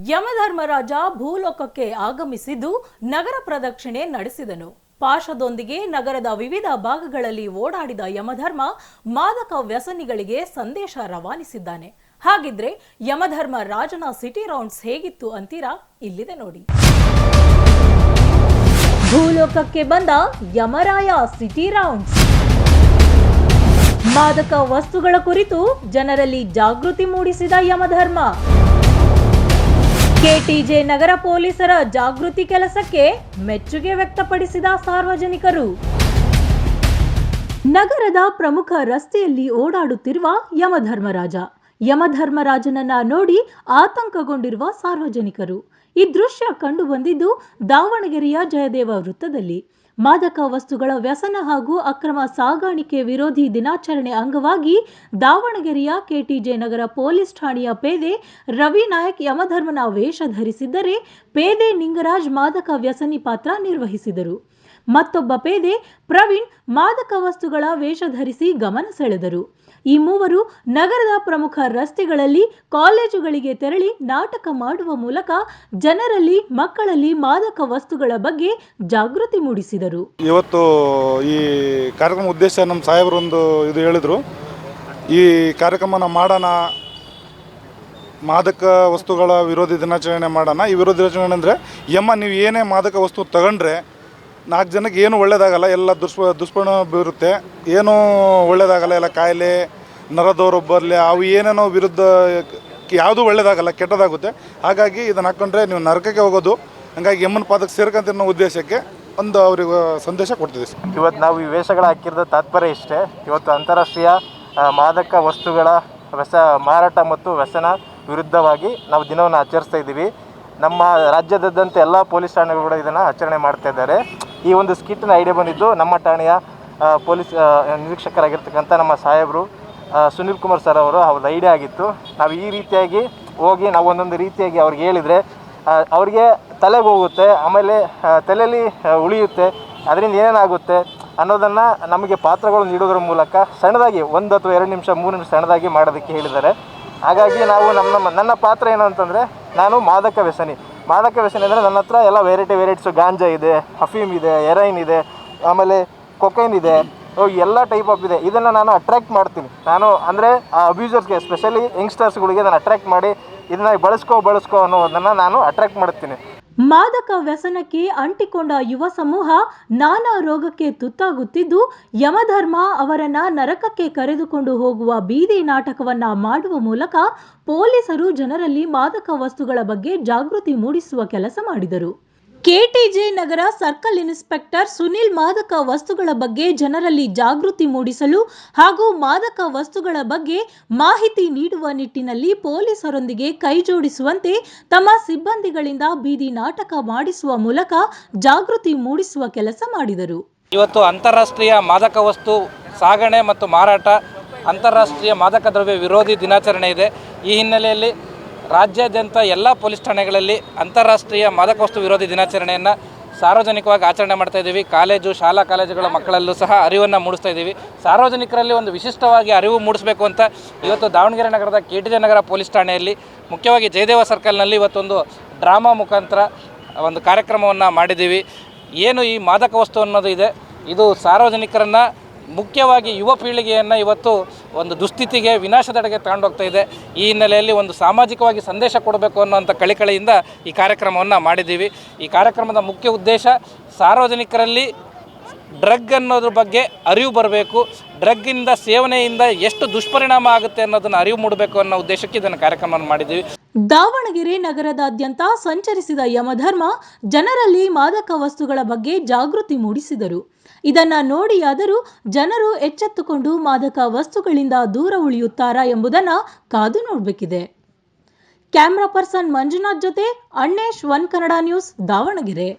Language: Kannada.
ಯಮಧರ್ಮರಾಜ ಭೂಲೋಕಕ್ಕೆ ಆಗಮಿಸಿದ್ದು ನಗರ ಪ್ರದಕ್ಷಿಣೆ ನಡೆಸಿದನು. ಪಾಶದೊಂದಿಗೆ ನಗರದ ವಿವಿಧ ಭಾಗಗಳಲ್ಲಿ ಓಡಾಡಿದ ಯಮಧರ್ಮ ಮಾದಕ ವ್ಯಸನಿಗಳಿಗೆ ಸಂದೇಶ ರವಾನಿಸಿದ್ದಾನೆ. ಹಾಗಿದ್ರೆ ಯಮಧರ್ಮ ರಾಜನ ಸಿಟಿ ರೌಂಡ್ಸ್ ಹೇಗಿತ್ತು ಅಂತೀರಾ? ಇಲ್ಲಿದೆ ನೋಡಿ. ಭೂಲೋಕಕ್ಕೆ ಬಂದ ಯಮರಾಯ ಸಿಟಿ ರೌಂಡ್ಸ್. ಮಾದಕ ವಸ್ತುಗಳ ಕುರಿತು ಜನರಲ್ಲಿ ಜಾಗೃತಿ ಮೂಡಿಸಿದ ಯಮಧರ್ಮ. ಕೆಟಿಜೆ ನಗರ ಪೊಲೀಸರ ಜಾಗೃತಿ ಕೆಲಸಕ್ಕೆ ಮೆಚ್ಚುಗೆ ವ್ಯಕ್ತಪಡಿಸಿದ ಸಾರ್ವಜನಿಕರು. ನಗರದ ಪ್ರಮುಖ ರಸ್ತೆಯಲ್ಲಿ ಓಡಾಡುತ್ತಿರುವ ಯಮಧರ್ಮರಾಜನನ್ನ ನೋಡಿ ಆತಂಕಗೊಂಡಿರುವ ಸಾರ್ವಜನಿಕರು. ಈ ದೃಶ್ಯ ಕಂಡು ಬಂದಿದ್ದು ದಾವಣಗೆರೆಯ ಜಯದೇವ ವೃತ್ತದಲ್ಲಿ. ಮಾದಕ ವಸ್ತುಗಳ ವ್ಯಸನ ಹಾಗೂ ಅಕ್ರಮ ಸಾಗಾಣಿಕೆ ವಿರೋಧಿ ದಿನಾಚರಣೆ ಅಂಗವಾಗಿ ದಾವಣಗೆರೆಯ ಕೆಟಿಜೆ ನಗರ ಪೊಲೀಸ್ ಠಾಣೆಯ ಪೇದೆ ರವಿ ನಾಯಕ್ ಯಮಧರ್ಮನ ವೇಷ ಧರಿಸಿದ್ದರೆ, ಪೇದೆ ನಿಂಗರಾಜ್ ಮಾದಕ ವ್ಯಸನಿ ಪಾತ್ರ ನಿರ್ವಹಿಸಿದರು. ಮತ್ತೊಬ್ಬ ಪೇದೆ ಪ್ರವೀಣ್ ಮಾದಕ ವಸ್ತುಗಳ ವೇಷ ಧರಿಸಿ ಗಮನ ಸೆಳೆದರು. ಈ ಮೂವರು ನಗರದ ಪ್ರಮುಖ ರಸ್ತೆಗಳಲ್ಲಿ, ಕಾಲೇಜುಗಳಿಗೆ ತೆರಳಿ ನಾಟಕ ಮಾಡುವ ಮೂಲಕ ಜನರಲ್ಲಿ, ಮಕ್ಕಳಲ್ಲಿ ಮಾದಕ ವಸ್ತುಗಳ ಬಗ್ಗೆ ಜಾಗೃತಿ ಮೂಡಿಸಿದರು. ಇವತ್ತು ಈ ಕಾರ್ಯಕ್ರಮ ಉದ್ದೇಶ ನಮ್ಮ ಸಾಹೇಬರೊಂದು ಇದು ಹೇಳಿದ್ರು, ಈ ಕಾರ್ಯಕ್ರಮನ ಮಾಡೋಣ, ಮಾದಕ ವಸ್ತುಗಳ ವಿರೋಧಿ ದಿನಾಚರಣೆ ಮಾಡೋಣ. ಈ ವಿರೋಧಿ ದಿನಾಚರಣೆ ಅಂದರೆ ನೀವು ಏನೇ ಮಾದಕ ವಸ್ತು ತಗೊಂಡ್ರೆ 4 ಜನಕ್ಕೆ ಏನು ಒಳ್ಳೆಯದಾಗಲ್ಲ, ಎಲ್ಲ ದುಷ್ಪರಿಣಾಮ ಬೀರುತ್ತೆ, ಏನೂ ಒಳ್ಳೆಯದಾಗಲ್ಲ, ಎಲ್ಲ ಕಾಯಿಲೆ, ನರದವರು ಬರಲಿ, ಅವು ಏನೇನೋ ವಿರುದ್ಧ ಯಾವುದೂ ಒಳ್ಳೆಯದಾಗಲ್ಲ, ಕೆಟ್ಟದಾಗುತ್ತೆ. ಹಾಗಾಗಿ ಇದನ್ನು ಹಾಕ್ಕೊಂಡ್ರೆ ನೀವು ನರಕಕ್ಕೆ ಹೋಗೋದು. ಹಾಗಾಗಿ ಯಮನ ಪಾದಕ್ಕೆ ಸೇರ್ಕೊಂತಿರೋ ಉದ್ದೇಶಕ್ಕೆ ಒಂದು ಅವ್ರಿಗೆ ಸಂದೇಶ ಕೊಡ್ತಿದ್ದೀವಿ. ಇವತ್ತು ನಾವು ಈ ವೇಷಗಳು ಹಾಕಿರೋದು ತಾತ್ಪರ್ಯ ಇಷ್ಟೇ. ಇವತ್ತು ಅಂತಾರಾಷ್ಟ್ರೀಯ ಮಾದಕ ವಸ್ತುಗಳ ಮಾರಾಟ ಮತ್ತು ವ್ಯಸನ ವಿರುದ್ಧವಾಗಿ ನಾವು ದಿನವನ್ನು ಆಚರಿಸ್ತಾ ಇದ್ದೀವಿ. ನಮ್ಮ ರಾಜ್ಯದಾದ್ಯಂತ ಎಲ್ಲ ಪೊಲೀಸ್ ಠಾಣೆಗಳು ಕೂಡ ಇದನ್ನು ಆಚರಣೆ ಮಾಡ್ತಾ ಇದ್ದಾರೆ. ಈ ಒಂದು ಸ್ಕಿಟ್ನ ಐಡಿಯಾ ಬಂದಿದ್ದು ನಮ್ಮ ಠಾಣೆಯ ಪೊಲೀಸ್ ನಿರೀಕ್ಷಕರಾಗಿರ್ತಕ್ಕಂಥ ನಮ್ಮ ಸಾಹೇಬರು ಸುನೀಲ್ ಕುಮಾರ್ ಸರ್ ಅವ್ರದ್ದು ಐಡಿಯಾ ಆಗಿತ್ತು. ನಾವು ಈ ರೀತಿಯಾಗಿ ಹೋಗಿ ನಾವು ಒಂದೊಂದು ರೀತಿಯಾಗಿ ಅವ್ರಿಗೆ ಹೇಳಿದರೆ ಅವ್ರಿಗೆ ತಲೆಗೆ ಹೋಗುತ್ತೆ, ಆಮೇಲೆ ತಲೆಯಲ್ಲಿ ಉಳಿಯುತ್ತೆ, ಅದರಿಂದ ಏನೇನಾಗುತ್ತೆ ಅನ್ನೋದನ್ನು ನಮಗೆ ಪಾತ್ರಗಳು ನೀಡೋದ್ರ ಮೂಲಕ ಸಣ್ಣದಾಗಿ 1 ಅಥವಾ 2 ನಿಮಿಷ 3 ನಿಮಿಷ ಸಣ್ಣದಾಗಿ ಮಾಡೋದಕ್ಕೆ ಹೇಳಿದ್ದಾರೆ. ಹಾಗಾಗಿ ನಾವು ನನ್ನ ಪಾತ್ರ ಏನು ಅಂತಂದರೆ, ನಾನು ಮಾದಕ ವ್ಯಸನಿ ಅಂದರೆ ನನ್ನ ಹತ್ರ ಎಲ್ಲ ವೆರೈಟೀಸು, ಗಾಂಜಾ ಇದೆ, ಅಫೀಮ್ ಇದೆ, ಹೆರೈನ್ ಇದೆ, ಆಮೇಲೆ ಕೊಕೈನ್ ಇದೆ, ಎಲ್ಲ ಟೈಪ್ ಆಫ್ ಇದೆ. ಇದನ್ನು ನಾನು ಅಟ್ರ್ಯಾಕ್ಟ್ ಮಾಡ್ತೀನಿ. ನಾನು ಅಂದರೆ ಅಬ್ಯೂಸರ್ಸ್ಗೆ, ಎಸ್ಪೆಷಲಿ ಯಂಗ್ಸ್ಟರ್ಸ್ಗಳಿಗೆ ನಾನು ಅಟ್ರ್ಯಾಕ್ಟ್ ಮಾಡಿ ಇದನ್ನು ಬಳಸ್ಕೋ ಅನ್ನೋದನ್ನು ನಾನು ಅಟ್ರ್ಯಾಕ್ಟ್ ಮಾಡ್ತೀನಿ. ಮಾದಕ ವ್ಯಸನಕ್ಕೆ ಅಂಟಿಕೊಂಡ ಯುವ ಸಮೂಹ ನಾನಾ ರೋಗಕ್ಕೆ ತುತ್ತಾಗುತ್ತಿದ್ದು, ಯಮಧರ್ಮ ಅವರನ್ನ ನರಕಕ್ಕೆ ಕರೆದುಕೊಂಡು ಹೋಗುವ ಬೀದಿ ನಾಟಕವನ್ನ ಮಾಡುವ ಮೂಲಕ ಪೊಲೀಸರು ಜನರಲ್ಲಿ ಮಾದಕ ವಸ್ತುಗಳ ಬಗ್ಗೆ ಜಾಗೃತಿ ಮೂಡಿಸುವ ಕೆಲಸ ಮಾಡಿದರು. ಕೆಟಿಜೆ ನಗರ ಸರ್ಕಲ್ ಇನ್ಸ್ಪೆಕ್ಟರ್ ಸುನಿಲ್ ಮಾದಕ ವಸ್ತುಗಳ ಬಗ್ಗೆ ಜನರಲ್ಲಿ ಜಾಗೃತಿ ಮೂಡಿಸಲು ಹಾಗೂ ಮಾದಕ ವಸ್ತುಗಳ ಬಗ್ಗೆ ಮಾಹಿತಿ ನೀಡುವ ನಿಟ್ಟಿನಲ್ಲಿ ಪೊಲೀಸರೊಂದಿಗೆ ಕೈಜೋಡಿಸುವಂತೆ ತಮ್ಮ ಸಿಬ್ಬಂದಿಗಳಿಂದ ಬೀದಿ ನಾಟಕ ಮಾಡಿಸುವ ಮೂಲಕ ಜಾಗೃತಿ ಮೂಡಿಸುವ ಕೆಲಸ ಮಾಡಿದರು. ಇವತ್ತು ಅಂತಾರಾಷ್ಟ್ರೀಯ ಮಾದಕ ವಸ್ತು ಸಾಗಣೆ ಮತ್ತು ಮಾರಾಟ, ಅಂತಾರಾಷ್ಟ್ರೀಯ ಮಾದಕ ದ್ರವ್ಯ ವಿರೋಧಿ ದಿನಾಚರಣೆ ಇದೆ. ಈ ಹಿನ್ನೆಲೆಯಲ್ಲಿ ರಾಜ್ಯಾದ್ಯಂತ ಎಲ್ಲ ಪೊಲೀಸ್ ಠಾಣೆಗಳಲ್ಲಿ ಅಂತಾರಾಷ್ಟ್ರೀಯ ಮಾದಕ ವಸ್ತು ವಿರೋಧಿ ದಿನಾಚರಣೆಯನ್ನು ಸಾರ್ವಜನಿಕವಾಗಿ ಆಚರಣೆ ಮಾಡ್ತಾ ಇದ್ದೀವಿ. ಶಾಲಾ ಕಾಲೇಜುಗಳ ಮಕ್ಕಳಲ್ಲೂ ಸಹ ಅರಿವನ್ನು ಮೂಡಿಸ್ತಾ ಇದ್ದೀವಿ. ಸಾರ್ವಜನಿಕರಲ್ಲಿ ಒಂದು ವಿಶಿಷ್ಟವಾಗಿ ಅರಿವು ಮೂಡಿಸಬೇಕು ಅಂತ ಇವತ್ತು ದಾವಣಗೆರೆ ನಗರದ ಕೆಟಿಜೆ ನಗರ ಪೊಲೀಸ್ ಠಾಣೆಯಲ್ಲಿ, ಮುಖ್ಯವಾಗಿ ಜಯದೇವ ಸರ್ಕಲ್ನಲ್ಲಿ ಇವತ್ತೊಂದು ಡ್ರಾಮಾ ಮುಖಾಂತರ ಒಂದು ಕಾರ್ಯಕ್ರಮವನ್ನು ಮಾಡಿದ್ದೀವಿ. ಏನು ಈ ಮಾದಕ ವಸ್ತು ಅನ್ನೋದು ಇದೆ, ಇದು ಸಾರ್ವಜನಿಕರನ್ನು, ಮುಖ್ಯವಾಗಿ ಯುವ ಪೀಳಿಗೆಯನ್ನು ಇವತ್ತು ಒಂದು ದುಸ್ಥಿತಿಗೆ, ವಿನಾಶದೆಡೆಗೆ ತಗೊಂಡೋಗ್ತಾ ಇದೆ. ಈ ಹಿನ್ನೆಲೆಯಲ್ಲಿ ಒಂದು ಸಾಮಾಜಿಕವಾಗಿ ಸಂದೇಶ ಕೊಡಬೇಕು ಅನ್ನೋಂಥ ಕಳಕಳಿಯಿಂದ ಈ ಕಾರ್ಯಕ್ರಮವನ್ನು ಮಾಡಿದ್ದೀವಿ. ಈ ಕಾರ್ಯಕ್ರಮದ ಮುಖ್ಯ ಉದ್ದೇಶ ಸಾರ್ವಜನಿಕರಲ್ಲಿ ಡ್ರಗ್ ಅನ್ನೋದ್ರ ಬಗ್ಗೆ ಅರಿವು ಬರಬೇಕು, ಡ್ರಗ್ಗಿಂದ ಸೇವನೆಯಿಂದ ಎಷ್ಟು ದುಷ್ಪರಿಣಾಮ ಆಗುತ್ತೆ ಅನ್ನೋದನ್ನು ಅರಿವು ಮೂಡಬೇಕು ಅನ್ನೋ ಉದ್ದೇಶಕ್ಕೆ ಇದನ್ನು ಕಾರ್ಯಕ್ರಮವನ್ನು ಮಾಡಿದ್ದೀವಿ. ದಾವಣಗೆರೆ ನಗರದಾದ್ಯಂತ ಸಂಚರಿಸಿದ ಯಮಧರ್ಮ ಜನರಲ್ಲಿ ಮಾದಕ ವಸ್ತುಗಳ ಬಗ್ಗೆ ಜಾಗೃತಿ ಮೂಡಿಸಿದರು. ಇದನ್ನ ನೋಡಿಯಾದರೂ ಜನರು ಎಚ್ಚೆತ್ತುಕೊಂಡು ಮಾದಕ ವಸ್ತುಗಳಿಂದ ದೂರ ಉಳಿಯುತ್ತಾರಾ ಎಂಬುದನ್ನು ಕಾದು ನೋಡಬೇಕಿದೆ. ಕ್ಯಾಮ್ರಾ ಪರ್ಸನ್ ಮಂಜುನಾಥ್ ಜೊತೆ ಅಣ್ಣೇಶ್, ಒನ್ ಕನ್ನಡ ನ್ಯೂಸ್, ದಾವಣಗೆರೆ.